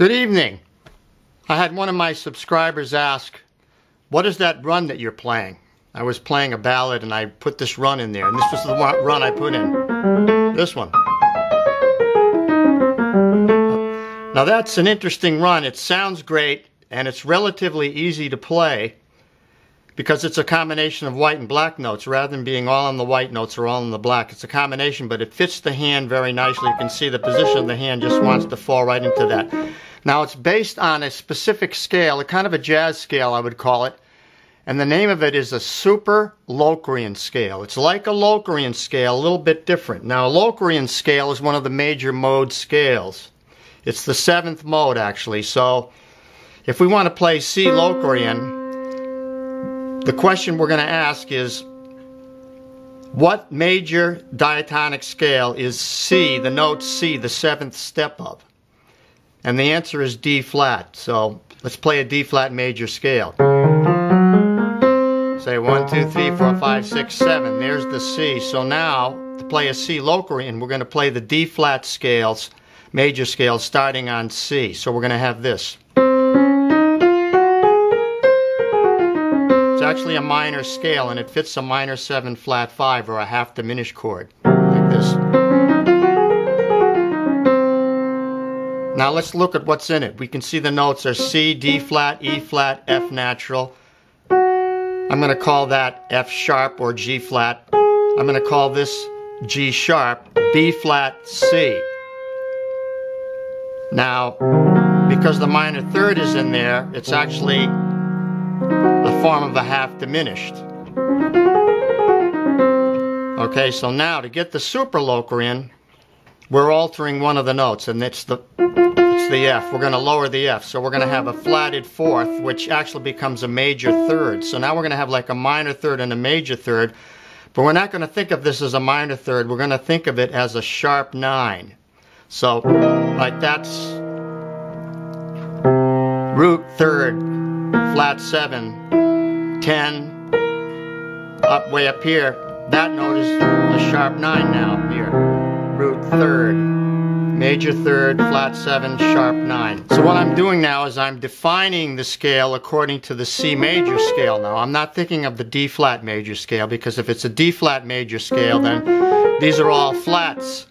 Good evening. I had one of my subscribers ask, what is that run that you're playing? I was playing a ballad and I put this run in there, and this was the run I put in. This one. Now that's an interesting run. It sounds great and it's relatively easy to play because it's a combination of white and black notes rather than being all on the white notes or all on the black. It's a combination, but it fits the hand very nicely. You can see the position of the hand just wants to fall right into that. Now it's based on a specific scale, a kind of a jazz scale I would call it, and the name of it is a super Locrian scale. It's like a Locrian scale, a little bit different. Now a Locrian scale is one of the major mode scales. It's the 7th mode actually, so if we want to play C Locrian, the question we're going to ask is, what major diatonic scale is C, the note C, the 7th step of? And the answer is D flat. So let's play a D flat major scale. Say 1, 2, 3, 4, 5, 6, 7. There's the C. So now to play a C Locrian, we're going to play the D flat scales, major scales starting on C. So we're going to have this. It's actually a minor scale and it fits a minor 7 flat 5 or a half diminished chord like this. Now let's look at what's in it. We can see the notes are C, D flat, E flat, F natural. I'm going to call that F sharp or G flat. I'm going to call this G sharp, B flat, C. Now, because the minor third is in there, it's actually a form of a half diminished. Okay, so now to get the super Locrian, we're altering one of the notes, and it's the F. We're going to lower the F, so we're going to have a flatted 4th, which actually becomes a major 3rd. So now we're going to have like a minor 3rd and a major 3rd, but we're not going to think of this as a minor 3rd. We're going to think of it as a sharp 9. So, like that's root 3rd, flat 7, 10, way up here. That note is a sharp 9 now here. Root 3rd. Major 3rd, flat 7, sharp 9. So what I'm doing now is I'm defining the scale according to the C major scale now. I'm not thinking of the D flat major scale, because if it's a D flat major scale, then these are all flats.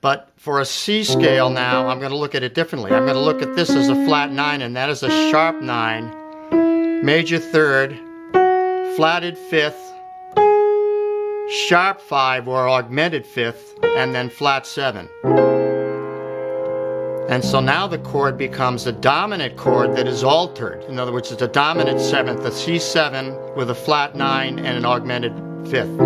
But for a C scale now, I'm going to look at it differently. I'm going to look at this as a flat 9, and that is a sharp 9, major 3rd, flatted 5th, sharp 5 or augmented 5th, and then flat 7. And so now the chord becomes a dominant chord that is altered. In other words, it's a dominant 7th, a C7 with a flat 9 and an augmented 5th.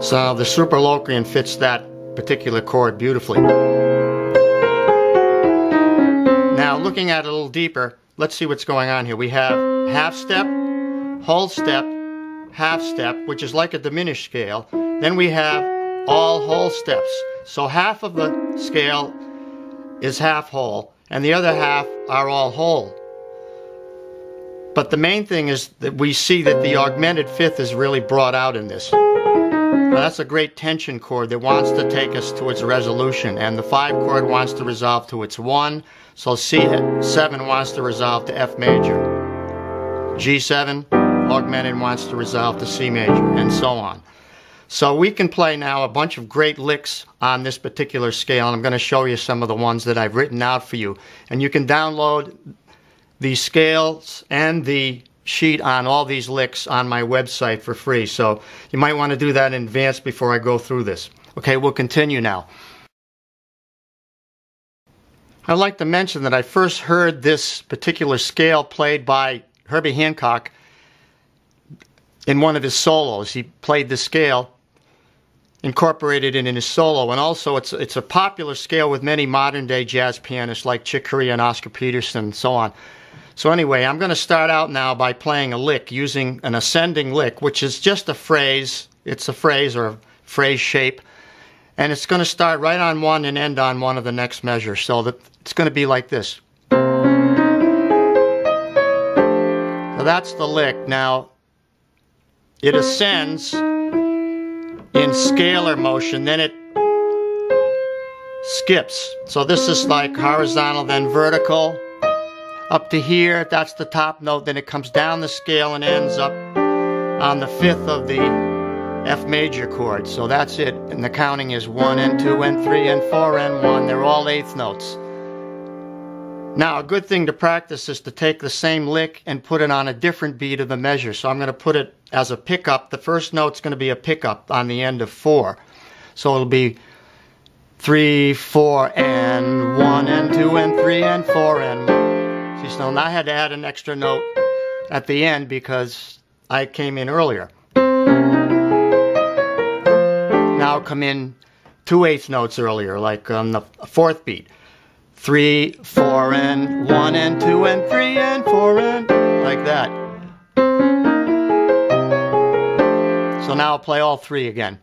So the super Locrian fits that particular chord beautifully. Now looking at it a little deeper, let's see what's going on here. We have half step, whole step, half step, which is like a diminished scale. Then we have all whole steps. So half of the scale is half whole, and the other half are all whole. But the main thing is that we see that the augmented 5th is really brought out in this. Now that's a great tension chord that wants to take us to its resolution, and the 5 chord wants to resolve to its 1, so C7 wants to resolve to F major. G7, augmented, wants to resolve to C major, and so on. So we can play now a bunch of great licks on this particular scale, and I'm going to show you some of the ones that I've written out for you. And you can download the scales and the sheet on all these licks on my website for free. So you might want to do that in advance before I go through this. Okay, we'll continue now. I'd like to mention that I first heard this particular scale played by Herbie Hancock in one of his solos. He played the scale, incorporated it in his solo, and also it's a popular scale with many modern day jazz pianists like Chick Corea and Oscar Peterson and so on. So anyway, I'm going to start out now by playing a lick using an ascending lick, which is just a phrase. It's a phrase or a phrase shape, and it's going to start right on one and end on one of the next measures, so that it's going to be like this. So that's the lick. Now it ascends in scalar motion, then it skips. So this is like horizontal, then vertical. Up to here, that's the top note, then it comes down the scale and ends up on the 5th of the F major chord. So that's it, and the counting is 1 and 2 and 3 and 4 and 1. They're all 8th notes. Now a good thing to practice is to take the same lick and put it on a different beat of the measure. So I'm going to put it as a pickup. The first note's going to be a pickup on the end of 4. So it'll be 3, 4, and 1 and 2 and 3 and 4 and 1. See, so now I had to add an extra note at the end because I came in earlier. Now I'll come in 2 8th notes earlier, like on the 4th beat. 3, 4, and 1 and 2 and 3 and 4 and like that. So now I'll play all 3 again.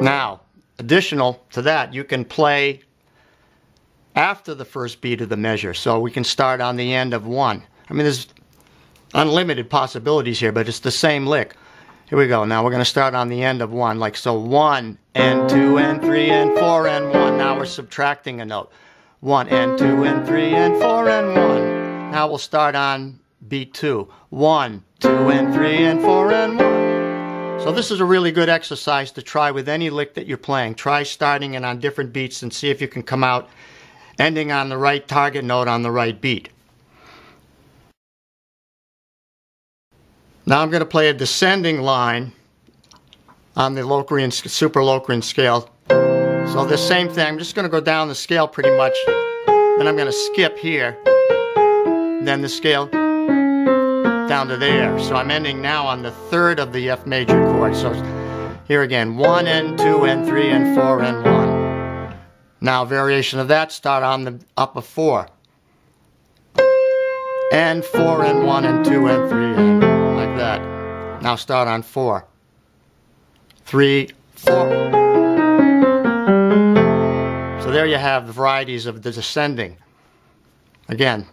Now, additional to that, you can play after the first beat of the measure. So we can start on the end of 1. I mean, there's unlimited possibilities here, but it's the same lick. Here we go. Now we're going to start on the end of 1, like so. 1 and 2 and 3 and 4 and 1. Now we're subtracting a note. 1 and 2 and 3 and 4 and 1. Now we'll start on beat 2. 1, 2 and 3 and 4 and 1. So this is a really good exercise to try with any lick that you're playing. Try starting it on different beats and see if you can come out ending on the right target note on the right beat. Now I'm going to play a descending line on the Locrian, super Locrian scale. So the same thing, I'm just going to go down the scale pretty much. Then I'm going to skip here. Then the scale down to there. So I'm ending now on the 3rd of the F major chord. So here again, 1 and 2 and 3 and 4 and 1. Now variation of that, start on the up of 4. And 4 and 1 and 2 and 3 and like that. Now start on 4. 3, 4. So there you have the varieties of the descending. Again.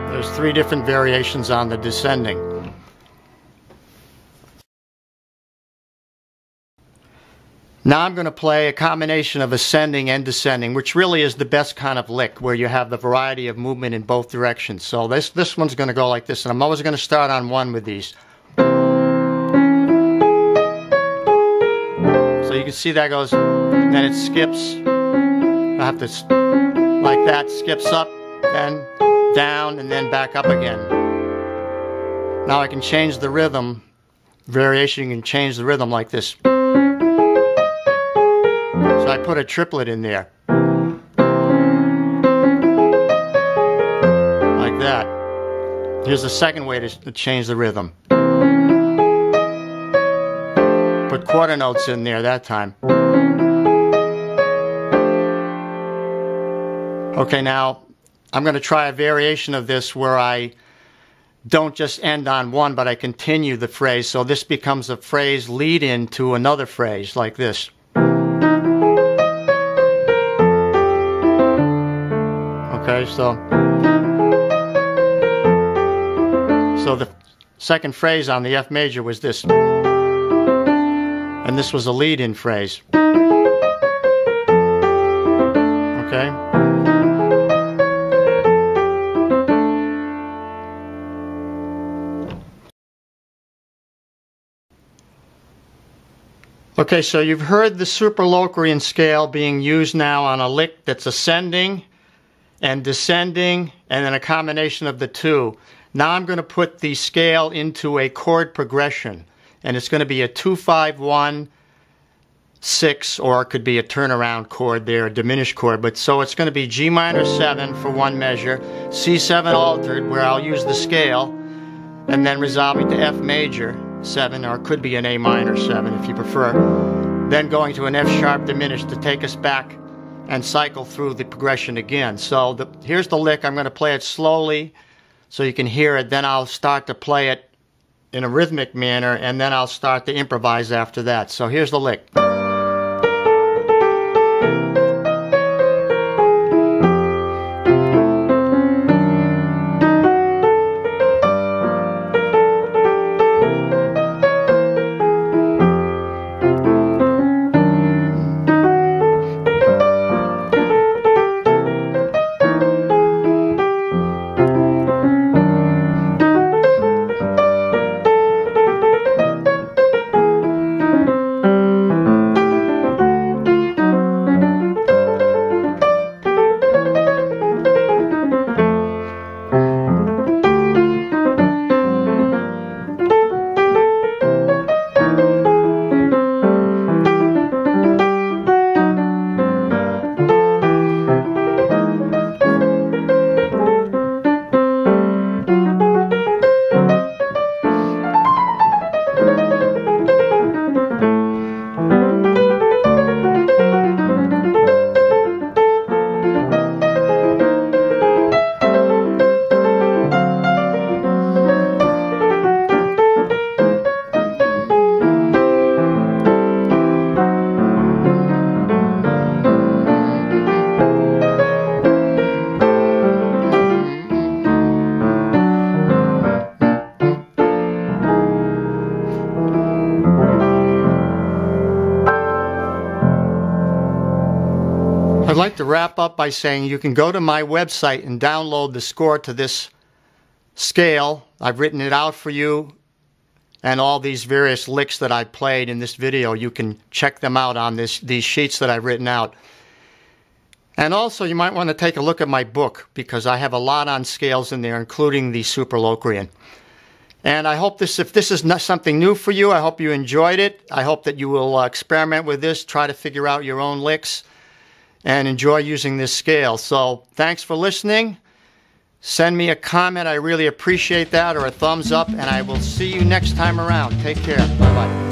There's 3 different variations on the descending. Now I'm going to play a combination of ascending and descending, which really is the best kind of lick, where you have the variety of movement in both directions. So this one's going to go like this, and I'm always going to start on 1 with these. So you can see that goes, and then it skips. I have to, like that, skips up, then down, and then back up again. Now I can change the rhythm. Variation, you can change the rhythm like this. So I put a triplet in there. Like that. Here's the second way to change the rhythm. Put quarter notes in there that time. Okay, now I'm going to try a variation of this where I don't just end on 1, but I continue the phrase. So this becomes a phrase lead-in to another phrase like this. Okay, so the second phrase on the F major was this, and this was a lead-in phrase. Okay. Okay, so you've heard the super Locrian scale being used now on a lick that's ascending and descending, and then a combination of the 2. Now I'm going to put the scale into a chord progression, and it's going to be a 2, 5, 1, 6, or it could be a turnaround chord there, a diminished chord. But so it's going to be G minor 7 for one measure, C7 altered, where I'll use the scale, and then resolving to F major 7, or it could be an A minor 7 if you prefer. Then going to an F sharp diminished to take us back and cycle through the progression again. So here's the lick. I'm going to play it slowly so you can hear it. Then I'll start to play it in a rhythmic manner, and then I'll start to improvise after that. So here's the lick. I'd like to wrap up by saying you can go to my website and download the score to this scale. I've written it out for you, and all these various licks that I played in this video, you can check them out on these sheets that I've written out. And also you might want to take a look at my book, because I have a lot on scales in there, including the Super Locrian. And I hope if this is not something new for you, I hope you enjoyed it. I hope that you will experiment with this, try to figure out your own licks, and enjoy using this scale. So thanks for listening. Send me a comment. I really appreciate that, or a thumbs up, and I will see you next time around. Take care. Bye-bye.